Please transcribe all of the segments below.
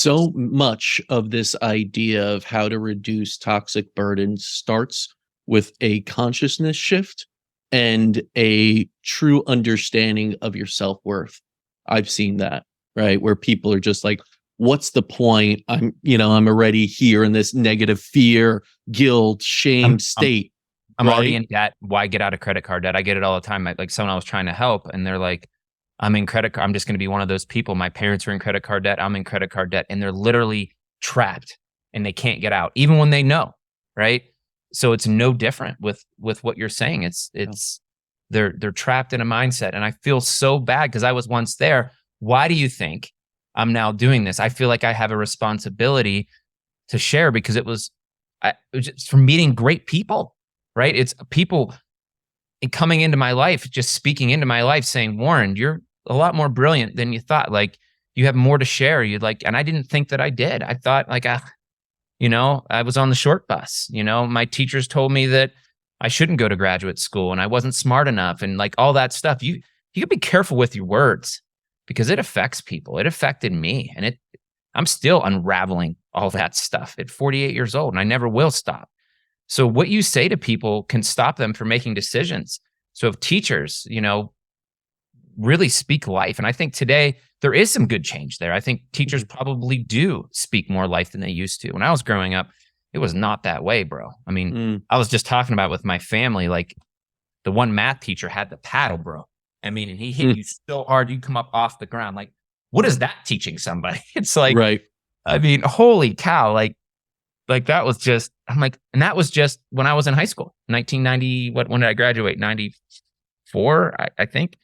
so much of this idea of how to reduce toxic burden starts with a consciousness shift and a true understanding of your self-worth. I've seen that, right? Where people are just like, what's the point? I'm already here in this negative fear, guilt, shame I'm state. I'm Right? already in debt. Why get out of credit card debt? I get it all the time. Like someone I was trying to help, and they're like, I'm in credit card. I'm just going to be one of those people. My parents are in credit card debt. I'm in credit card debt, and they're literally trapped and they can't get out, even when they know, right? So it's no different with what you're saying. It's they're trapped in a mindset, and I feel so bad because I was once there. Why do you think I'm now doing this? I feel like I have a responsibility to share because it was just from meeting great people, right? It's people coming into my life, just speaking into my life, saying, Warren, you're a lot more brilliant than you thought. Like you have more to share. And I didn't think that I did. I thought like, I was on the short bus. My teachers told me that I shouldn't go to graduate school and I wasn't smart enough and like all that stuff. You can be careful with your words because it affects people. It affected me, and I'm still unraveling all that stuff at 48 years old, and I never will stop. So what you say to people can stop them from making decisions. So if teachers, really speak life, and I think today there is some good change there. I think teachers probably do speak more life than they used to. When I was growing up, it was not that way, bro. I mean, I was just talking about with my family, like the one math teacher had the paddle, bro. I mean, and he hit you so hard, you come up off the ground. Like, what is that teaching somebody? It's like, Right. I mean, holy cow. Like that was just, I'm like, and that was just when I was in high school, 1990. When did I graduate? 94, I think.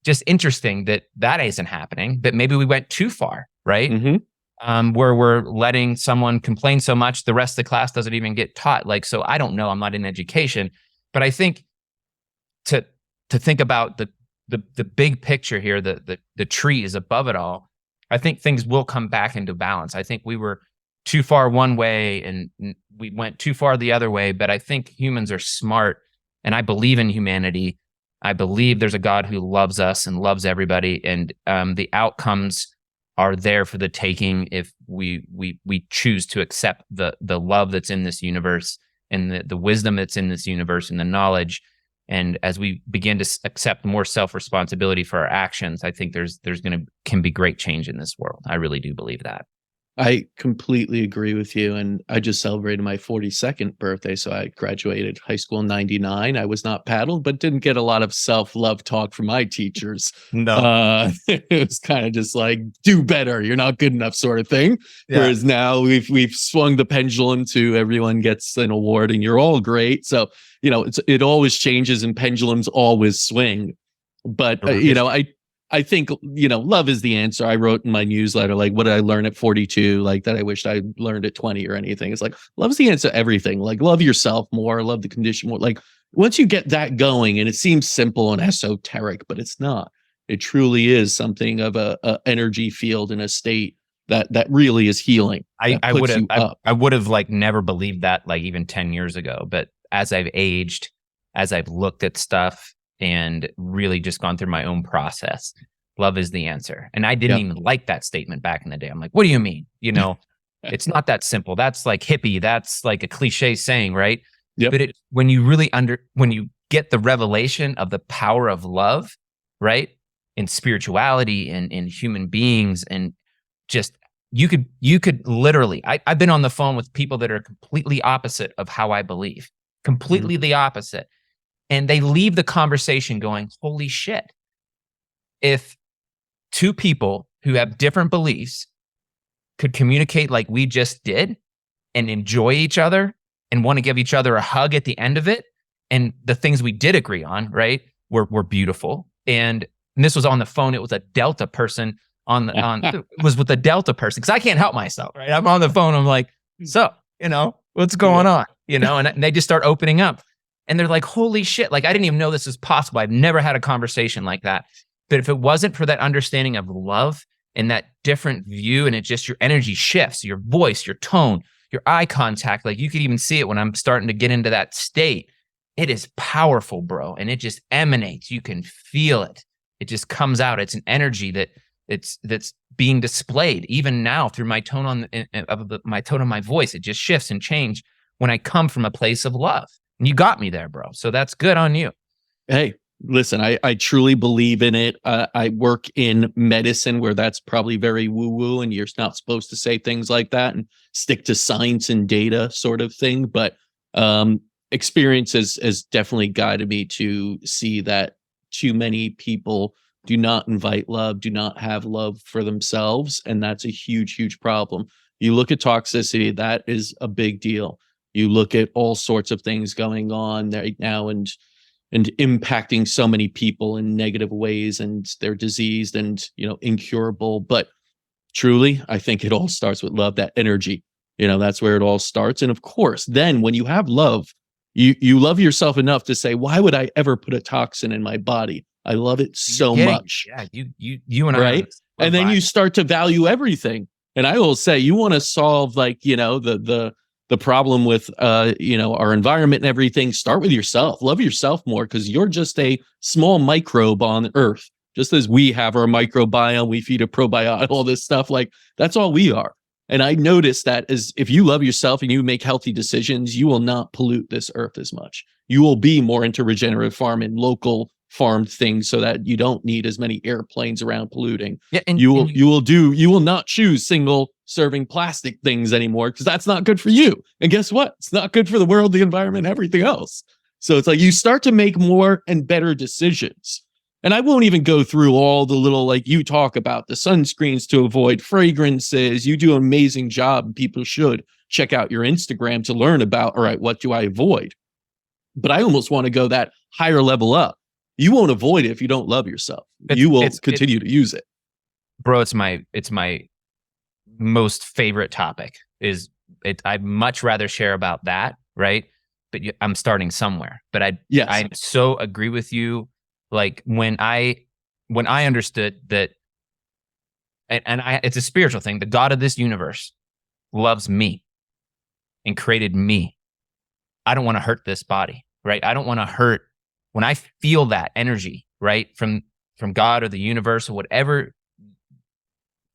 Just interesting that isn't happening, that maybe we went too far, right? Where we're letting someone complain so much, the rest of the class doesn't even get taught. Like, so I don't know, I'm not in education, but I think to think about the big picture here, the trees above it all, I think things will come back into balance. I think we were too far one way and we went too far the other way, but I think humans are smart, and I believe in humanity. I believe there's a God who loves us and loves everybody, and the outcomes are there for the taking if we choose to accept the love that's in this universe and the wisdom that's in this universe and the knowledge. And as we begin to accept more self-responsibility for our actions, I think can be great change in this world. I really do believe that. I completely agree with you. And I just celebrated my 42nd birthday. So I graduated high school in 99. I was not paddled, but didn't get a lot of self-love talk from my teachers. No. It was kind of just like, do better. You're not good enough sort of thing. Yeah. Whereas now we've swung the pendulum to everyone gets an award and you're all great. So, it always changes and pendulums always swing. But, I think, love is the answer. I wrote in my newsletter, like, what did I learn at 42? Like that I wished I learned at 20 or anything. It's like, love's the answer to everything. Like, love yourself more, love the condition more. Like, once you get that going, and it seems simple and esoteric, but it's not. It truly is something of a energy field in a state that really is healing. I would have like never believed that like even 10 years ago. But as I've aged, as I've looked at stuff, and really just gone through my own process, love is the answer. And I didn't even like that statement back in the day. I'm like, what do you mean? It's not that simple. That's like hippie. That's like a cliche saying, right? Yep. But when you get the revelation of the power of love, right? In spirituality and in human beings, and just, you could literally, I've been on the phone with people that are completely opposite of how I believe, completely the opposite. And they leave the conversation going, holy shit. If two people who have different beliefs could communicate like we just did and enjoy each other and want to give each other a hug at the end of it, and the things we did agree on, right, were beautiful. And this was on the phone. It was a Delta person was with a Delta person, because I can't help myself, right? I'm on the phone. I'm like, so, what's going on? And they just start opening up. And they're like, holy shit, like I didn't even know this is possible. I've never had a conversation like that. But if it wasn't for that understanding of love and that different view, and it just, your energy shifts, your voice, your tone, your eye contact, like you could even see it when I'm starting to get into that state. It is powerful, bro. And it just emanates. You can feel it. It just comes out. It's an energy that that's being displayed even now through my tone my tone of my voice. It just shifts and change when I come from a place of love. And you got me there, bro. So that's good on you. Hey, listen, I truly believe in it. I work in medicine where that's probably very woo woo, and you're not supposed to say things like that and stick to science and data sort of thing. But experience has definitely guided me to see that too many people do not invite love, do not have love for themselves. And that's a huge, huge problem. You look at toxicity, that is a big deal. You look at all sorts of things going on right now and impacting so many people in negative ways, and they're diseased and, incurable. But truly, I think it all starts with love, that energy. That's where it all starts. And of course, then when you have love, you love yourself enough to say, why would I ever put a toxin in my body? I love it so much. Yeah, you and I. Right. And then you start to value everything. And I will say, you want to solve the problem with our environment and everything. Start with yourself. Love yourself more, because you're just a small microbe on Earth. Just as we have our microbiome, we feed a probiotic, all this stuff. Like, that's all we are. And I noticed that as if you love yourself and you make healthy decisions, you will not pollute this earth as much. You will be more into regenerative farming, local farmed things, so that you don't need as many airplanes around polluting. Yeah, and you will not choose single serving plastic things anymore, because that's not good for you. And guess what? It's not good for the world, the environment, everything else. So it's like you start to make more and better decisions. And I won't even go through all the little, like you talk about the sunscreens to avoid fragrances. You do an amazing job. People should check out your Instagram to learn about, all right, what do I avoid? But I almost want to go that higher level up. You won't avoid it if you don't love yourself. You will continue to use it. Bro, it's my most favorite topic. I'd much rather share about that, right? But I'm starting somewhere. But I so agree with you. Like when I understood that, it's a spiritual thing. The God of this universe loves me and created me. I don't want to hurt this body, right? I don't want to hurt. When I feel that energy, right, from God or the universe or whatever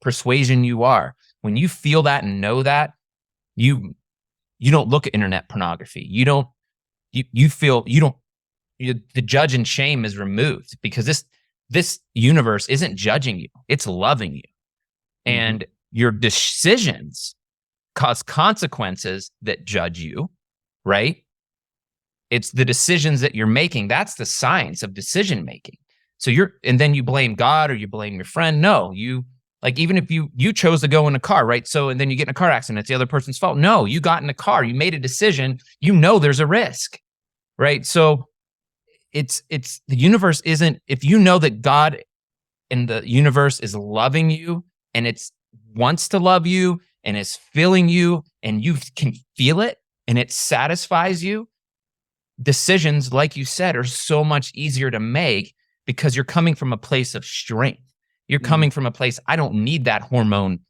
persuasion you are, when you feel that and know that, you don't look at internet pornography. The judge and shame is removed, because this universe isn't judging you. It's loving you. Mm-hmm. And your decisions cause consequences that judge you, right? It's the decisions that you're making. That's the science of decision making. So and then you blame God or you blame your friend. No, even if you chose to go in a car, right? So, and then you get in a car accident, it's the other person's fault. No, you got in a car, you made a decision, there's a risk, right? So it's the universe if you know that God and the universe is loving you and wants to love you and is filling you and you can feel it and it satisfies you, decisions, like you said, are so much easier to make, because you're coming from a place of strength. You're coming from a place, I don't need that hormone.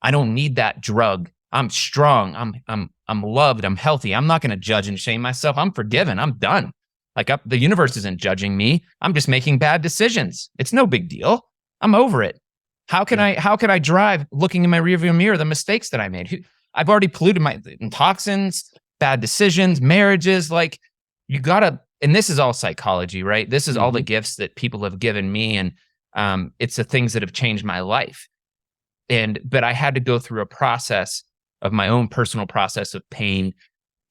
I don't need that drug. I'm strong. I'm loved. I'm healthy. I'm not going to judge and shame myself. I'm forgiven. I'm done. The universe isn't judging me. I'm just making bad decisions. It's no big deal. I'm over it. How can I drive looking in my rearview mirror the mistakes that I made? I've already polluted my toxins, bad decisions, marriages. Like, you gotta, and this is all psychology, right? This is all the gifts that people have given me, and it's the things that have changed my life. But I had to go through a process of my own personal process of pain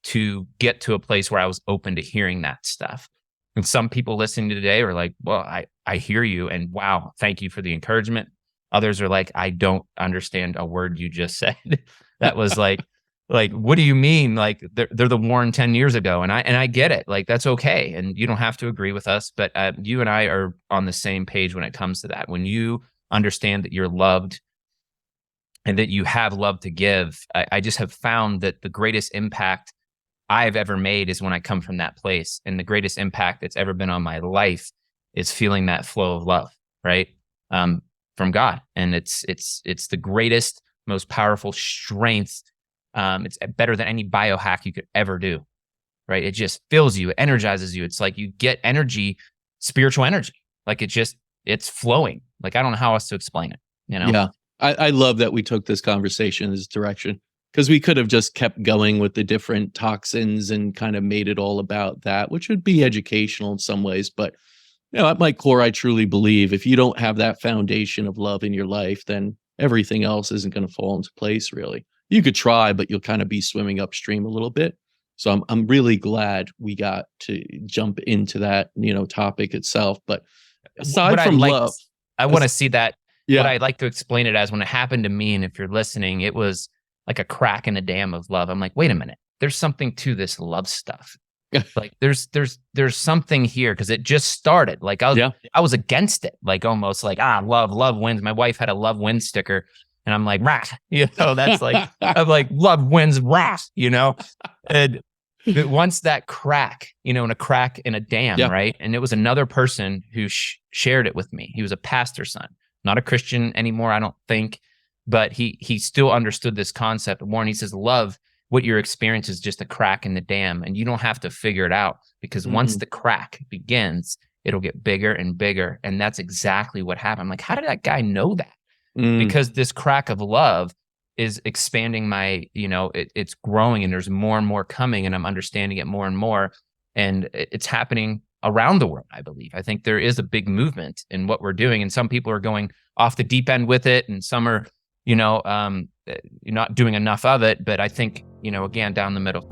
to get to a place where I was open to hearing that stuff. And some people listening today are like, well, I hear you, and wow, thank you for the encouragement. Others are like, I don't understand a word you just said. That was like, what do you mean? Like, they're the Warren 10 years ago. And I get it. Like, that's okay. And you don't have to agree with us, but you and I are on the same page when it comes to that. When you understand that you're loved and that you have love to give, I just have found that the greatest impact I've ever made is when I come from that place. And the greatest impact that's ever been on my life is feeling that flow of love, right? From God. And it's the greatest, most powerful strength. It's better than any biohack you could ever do, right? It just fills you, it energizes you. It's like you get energy, spiritual energy. Like it's flowing. Like, I don't know how else to explain it. you know? Yeah. I love that we took this conversation in this direction, because we could have just kept going with the different toxins and kind of made it all about that, which would be educational in some ways. But, at my core, I truly believe if you don't have that foundation of love in your life, then everything else isn't going to fall into place, really. You could try, but you'll kind of be swimming upstream a little bit. So I'm really glad we got to jump into that, topic itself. But What aside I from like, love, I want to see that. What yeah, I like to explain it as, when it happened to me, and if you're listening, it was like a crack in the dam of love. I'm like, wait a minute, there's something to this love stuff. Like there's something here, because it just started. Like yeah, I was against it, like almost like, love wins. My wife had a love wins sticker, and I'm like, rah, that's like, I'm like, love wins, rah, and but once that crack, in a crack in a dam, yeah. right? And it was another person who shared it with me. He was a pastor's son, not a Christian anymore, I don't think, but he still understood this concept more. And he says, love, what you're experiencing is just a crack in the dam, and you don't have to figure it out, because once the crack begins, it'll get bigger and bigger. And that's exactly what happened. I'm like, how did that guy know that? Because this crack of love is expanding my, it's growing, and there's more and more coming, and I'm understanding it more and more. And it's happening around the world, I believe. I think there is a big movement in what we're doing, and some people are going off the deep end with it, and some are, not doing enough of it. But I think, again, down the middle.